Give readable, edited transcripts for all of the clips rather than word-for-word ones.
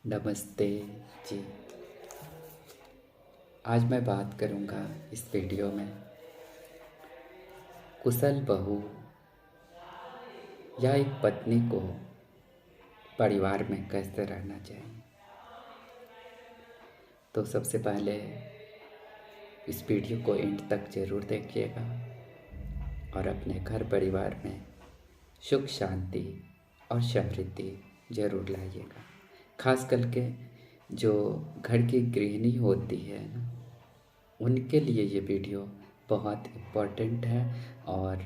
नमस्ते जी। आज मैं बात करूंगा इस वीडियो में कुशल बहू या एक पत्नी को परिवार में कैसे रहना चाहिए। तो सबसे पहले इस वीडियो को एंड तक ज़रूर देखिएगा और अपने घर परिवार में सुख शांति और समृद्धि ज़रूर लाइएगा। खास करके जो घर की गृहिणी होती है ना, उनके लिए ये वीडियो बहुत इम्पोर्टेंट है और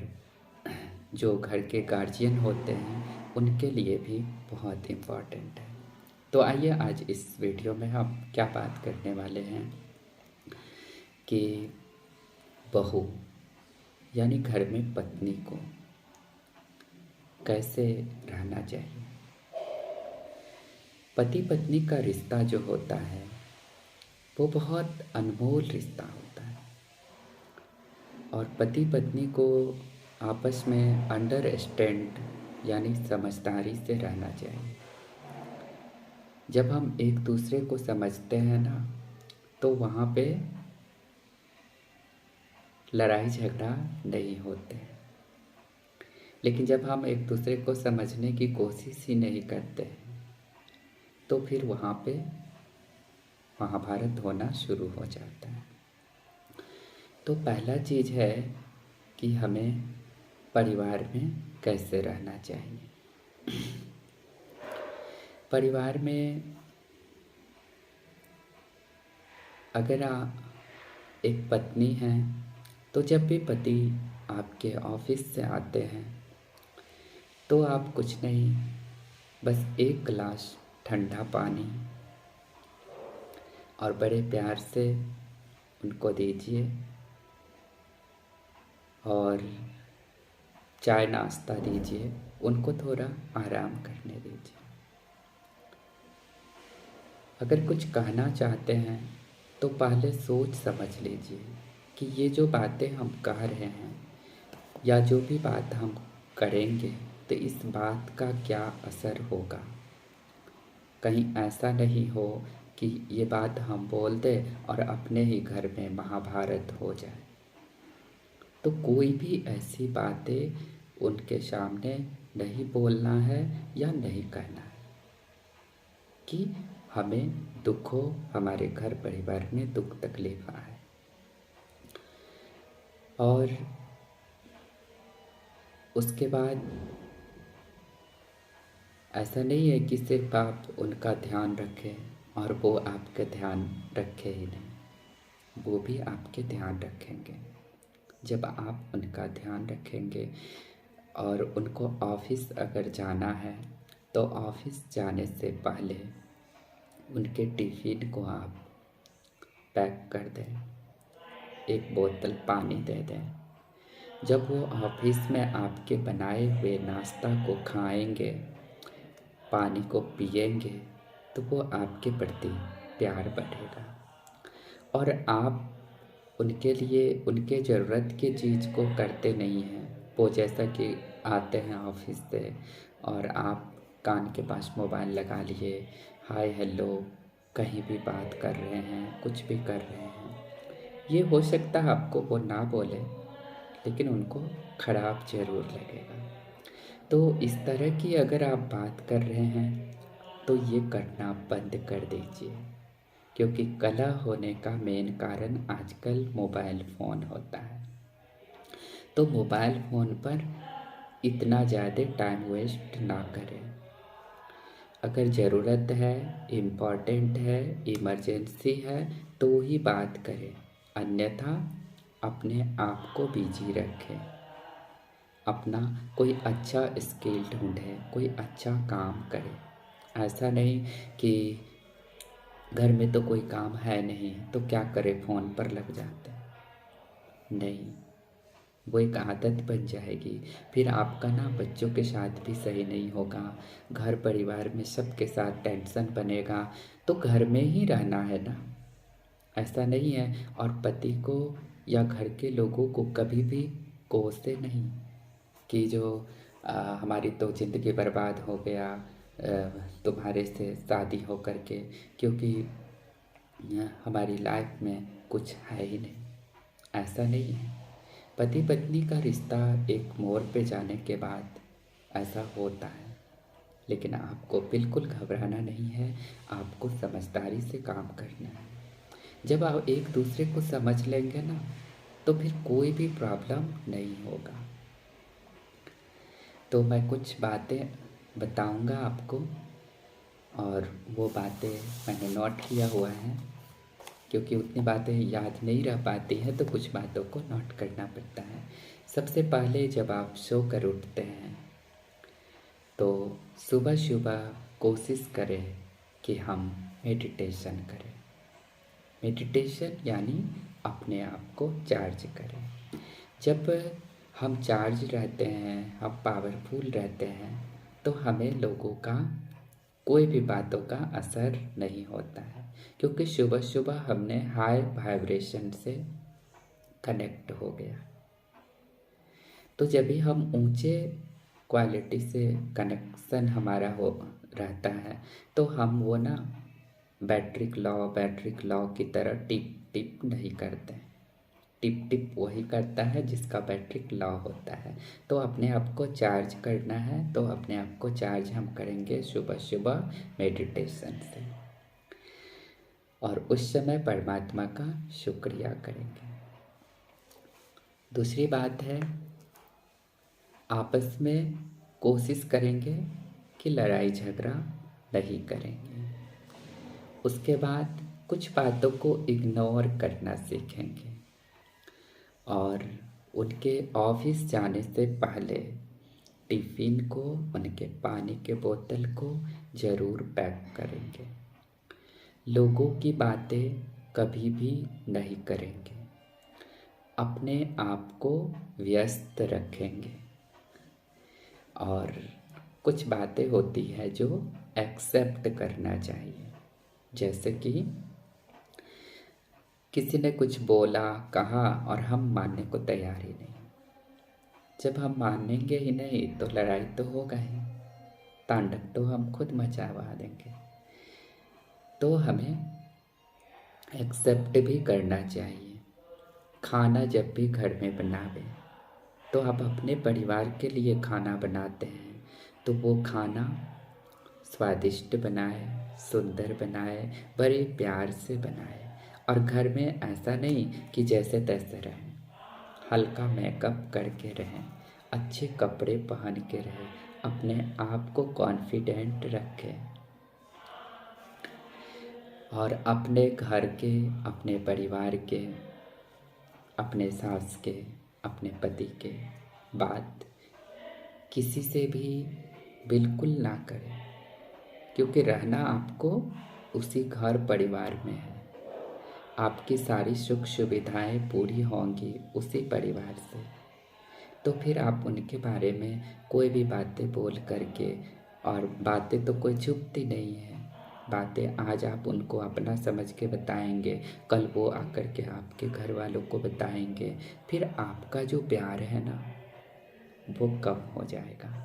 जो घर के गार्जियन होते हैं उनके लिए भी बहुत इम्पोर्टेंट है। तो आइए आज इस वीडियो में हम क्या बात करने वाले हैं कि बहू यानी घर में पत्नी को कैसे रहना चाहिए। पति पत्नी का रिश्ता जो होता है वो बहुत अनमोल रिश्ता होता है और पति पत्नी को आपस में अंडरस्टैंड यानी समझदारी से रहना चाहिए। जब हम एक दूसरे को समझते हैं ना, तो वहाँ पे लड़ाई झगड़ा नहीं होते। लेकिन जब हम एक दूसरे को समझने की कोशिश ही नहीं करते तो फिर वहाँ पे महाभारत होना शुरू हो जाता है। तो पहला चीज़ है कि हमें परिवार में कैसे रहना चाहिए। परिवार में अगर आप एक पत्नी हैं तो जब भी पति आपके ऑफिस से आते हैं तो आप कुछ नहीं, बस एक गिलास ठंडा पानी और बड़े प्यार से उनको दीजिए और चाय नाश्ता दीजिए, उनको थोड़ा आराम करने दीजिए। अगर कुछ कहना चाहते हैं तो पहले सोच समझ लीजिए कि ये जो बातें हम कह रहे हैं या जो भी बात हम करेंगे तो इस बात का क्या असर होगा। कहीं ऐसा नहीं हो कि ये बात हम बोल दें और अपने ही घर में महाभारत हो जाए। तो कोई भी ऐसी बातें उनके सामने नहीं बोलना है या नहीं कहना है कि हमें दुख हो, हमारे घर परिवार में दुख तकलीफ आए। और उसके बाद ऐसा नहीं है कि सिर्फ आप उनका ध्यान रखें और वो आपका ध्यान रखे ही नहीं, वो भी आपके ध्यान रखेंगे। जब आप उनका ध्यान रखेंगे और उनको ऑफिस अगर जाना है तो ऑफिस जाने से पहले उनके टिफ़िन को आप पैक कर दें, एक बोतल पानी दे दें। जब वो ऑफिस में आपके बनाए हुए नाश्ता को खाएंगे, पानी को पिएंगे, तो वो आपके प्रति प्यार बढ़ेगा और आप उनके लिए उनके ज़रूरत की चीज़ को करते नहीं हैं। वो जैसा कि आते हैं ऑफिस से और आप कान के पास मोबाइल लगा लिए, हाय हेलो कहीं भी बात कर रहे हैं, कुछ भी कर रहे हैं। ये हो सकता है आपको वो ना बोले लेकिन उनको खराब ज़रूर लगेगा। तो इस तरह की अगर आप बात कर रहे हैं तो ये करना बंद कर दीजिए, क्योंकि कलह होने का मेन कारण आजकल मोबाइल फ़ोन होता है। तो मोबाइल फ़ोन पर इतना ज़्यादा टाइम वेस्ट ना करें। अगर ज़रूरत है, इम्पॉर्टेंट है, इमरजेंसी है तो ही बात करें, अन्यथा अपने आप को बिजी रखें। अपना कोई अच्छा स्किल ढूंढें, कोई अच्छा काम करें। ऐसा नहीं कि घर में तो कोई काम है नहीं तो क्या करें, फ़ोन पर लग जाते हैं। नहीं, वो एक आदत बन जाएगी। फिर आपका ना बच्चों के साथ भी सही नहीं होगा, घर परिवार में सबके साथ टेंशन बनेगा। तो घर में ही रहना है ना, ऐसा नहीं है। और पति को या घर के लोगों को कभी भी कोसे नहीं कि जो हमारी तो ज़िंदगी बर्बाद हो गया, तुम्हारे से शादी हो करके, क्योंकि हमारी लाइफ में कुछ है ही नहीं। ऐसा नहीं है। पति पत्नी का रिश्ता एक मोड़ पे जाने के बाद ऐसा होता है, लेकिन आपको बिल्कुल घबराना नहीं है। आपको समझदारी से काम करना है। जब आप एक दूसरे को समझ लेंगे ना, तो फिर कोई भी प्रॉब्लम नहीं होगा। तो मैं कुछ बातें बताऊंगा आपको, और वो बातें मैंने नोट किया हुआ है, क्योंकि उतनी बातें याद नहीं रह पाती हैं, तो कुछ बातों को नोट करना पड़ता है। सबसे पहले जब आप सो कर उठते हैं, तो सुबह सुबह कोशिश करें कि हम मेडिटेशन करें। मेडिटेशन यानी अपने आप को चार्ज करें। जब हम चार्ज रहते हैं, हम पावरफुल रहते हैं, तो हमें लोगों का कोई भी बातों का असर नहीं होता है, क्योंकि सुबह सुबह हमने हाई वाइब्रेशन से कनेक्ट हो गया। तो जब भी हम ऊंचे क्वालिटी से कनेक्शन हमारा हो रहता है, तो हम वो ना बैटरी लॉ की तरह टिप टिप नहीं करते। टिप टिप वही करता है जिसका बैटरी लॉ होता है। तो अपने आप को चार्ज करना है, तो अपने आप को चार्ज हम करेंगे सुबह सुबह मेडिटेशन से, और उस समय परमात्मा का शुक्रिया करेंगे। दूसरी बात है, आपस में कोशिश करेंगे कि लड़ाई झगड़ा नहीं करेंगे। उसके बाद कुछ बातों को इग्नोर करना सीखेंगे, और उनके ऑफिस जाने से पहले टिफ़िन को, उनके पानी के बोतल को ज़रूर पैक करेंगे। लोगों की बातें कभी भी नहीं करेंगे। अपने आप को व्यस्त रखेंगे, और कुछ बातें होती है जो एक्सेप्ट करना चाहिए। जैसे कि किसी ने कुछ बोला, कहा, और हम मानने को तैयार ही नहीं। जब हम मानेंगे ही नहीं, तो लड़ाई तो होगा ही, तांडव तो हम खुद मचावा देंगे। तो हमें एक्सेप्ट भी करना चाहिए। खाना जब भी घर में बनावे, तो आप अपने परिवार के लिए खाना बनाते हैं, तो वो खाना स्वादिष्ट बनाए, सुंदर बनाए, बड़े प्यार से बनाए। और घर में ऐसा नहीं कि जैसे तैसे रहें, हल्का मेकअप करके रहें, अच्छे कपड़े पहन के रहें, अपने आप को कॉन्फिडेंट रखें, और अपने घर के, अपने परिवार के, अपने सास के, अपने पति के बात किसी से भी बिल्कुल ना करें, क्योंकि रहना आपको उसी घर परिवार में है। आपकी सारी सुख सुविधाएं पूरी होंगी उसी परिवार से। तो फिर आप उनके बारे में कोई भी बातें बोल करके, और बातें तो कोई छुपती नहीं है, बातें आज आप उनको अपना समझ के बताएंगे, कल वो आकर के आपके घर वालों को बताएंगे। फिर आपका जो प्यार है ना, वो कम हो जाएगा,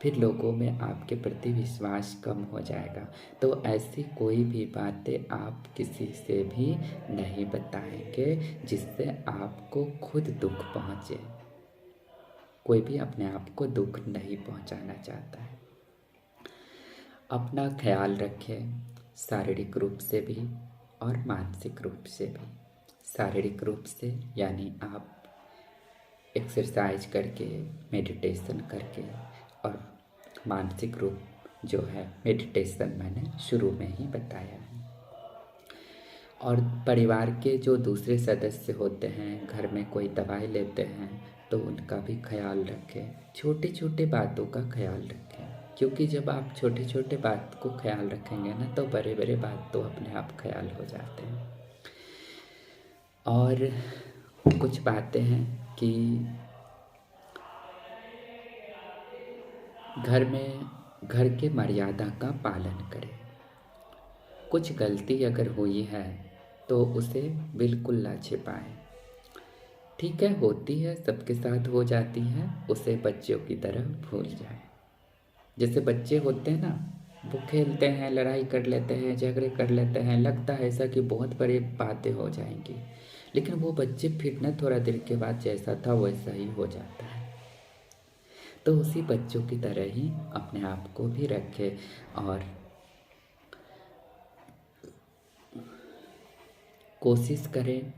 फिर लोगों में आपके प्रति विश्वास कम हो जाएगा। तो ऐसी कोई भी बातें आप किसी से भी नहीं बताएंगे जिससे आपको खुद दुख पहुँचे। कोई भी अपने आप को दुख नहीं पहुँचाना चाहता है। अपना ख्याल रखें, शारीरिक रूप से भी और मानसिक रूप से भी। शारीरिक रूप से यानी आप एक्सरसाइज करके, मेडिटेशन करके, और मानसिक रूप जो है मेडिटेशन मैंने शुरू में ही बताया है। और परिवार के जो दूसरे सदस्य होते हैं, घर में कोई दवाई लेते हैं, तो उनका भी ख्याल रखें। छोटी छोटी बातों का ख्याल रखें, क्योंकि जब आप छोटे छोटे बात को ख्याल रखेंगे ना, तो बड़े बड़े बात तो अपने आप ख्याल हो जाते हैं। और कुछ बातें हैं कि घर के मर्यादा का पालन करें। कुछ गलती अगर हुई है तो उसे बिल्कुल ना छिपाएं। ठीक है, होती है, सबके साथ हो जाती है, उसे बच्चों की तरह भूल जाएं। जैसे बच्चे होते हैं ना, वो खेलते हैं, लड़ाई कर लेते हैं, झगड़े कर लेते हैं, लगता है ऐसा कि बहुत बड़ी बातें हो जाएंगी, लेकिन वो बच्चे फिर ना थोड़ा देर के बाद जैसा था वैसा ही हो जाता है। तो उसी बच्चों की तरह ही अपने आप को भी रखें और कोशिश करें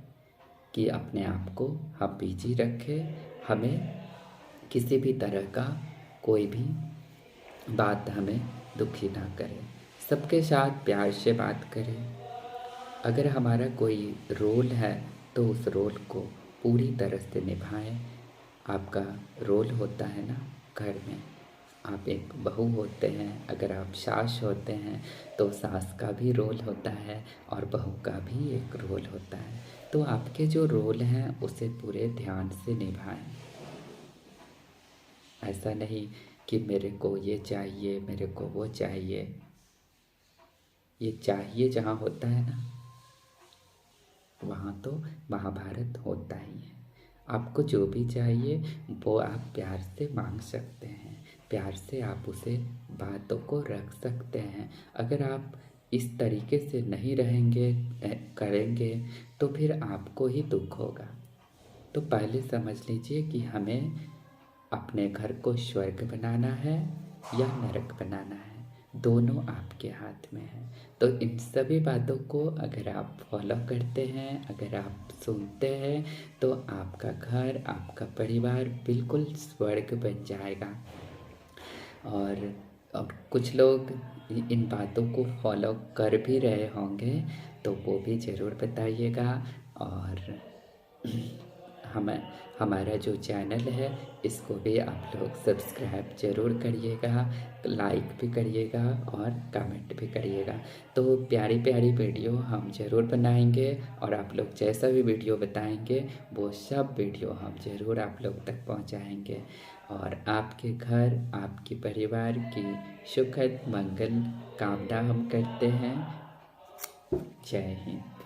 कि अपने आप को हम बिजी रखें, हमें किसी भी तरह का कोई भी बात हमें दुखी ना करे, सबके साथ प्यार से बात करें। अगर हमारा कोई रोल है तो उस रोल को पूरी तरह से निभाएं। आपका रोल होता है ना घर में, आप एक बहू होते हैं, अगर आप सास होते हैं तो सास का भी रोल होता है और बहू का भी एक रोल होता है। तो आपके जो रोल हैं उसे पूरे ध्यान से निभाएं। ऐसा नहीं कि मेरे को ये चाहिए, मेरे को वो चाहिए। ये चाहिए जहाँ होता है ना, वहाँ तो महाभारत होता ही है। आपको जो भी चाहिए वो आप प्यार से मांग सकते हैं, प्यार से आप उसे बातों को रख सकते हैं। अगर आप इस तरीके से नहीं रहेंगे करेंगे तो फिर आपको ही दुख होगा। तो पहले समझ लीजिए कि हमें अपने घर को स्वर्ग बनाना है या नरक बनाना है, दोनों आपके हाथ में है। तो इन सभी बातों को अगर आप फॉलो करते हैं, अगर आप सुनते हैं, तो आपका घर, आपका परिवार बिल्कुल स्वर्ग बन जाएगा। और कुछ लोग इन बातों को फॉलो कर भी रहे होंगे तो वो भी ज़रूर बताइएगा। और हमारा जो चैनल है इसको भी आप लोग सब्सक्राइब ज़रूर करिएगा, लाइक भी करिएगा और कमेंट भी करिएगा। तो प्यारी प्यारी वीडियो हम ज़रूर बनाएंगे और आप लोग जैसा भी वीडियो बताएंगे वो सब वीडियो हम ज़रूर आप लोग तक पहुंचाएंगे और आपके घर, आपके परिवार की सुखद मंगल कामना हम करते हैं। जय हिंद।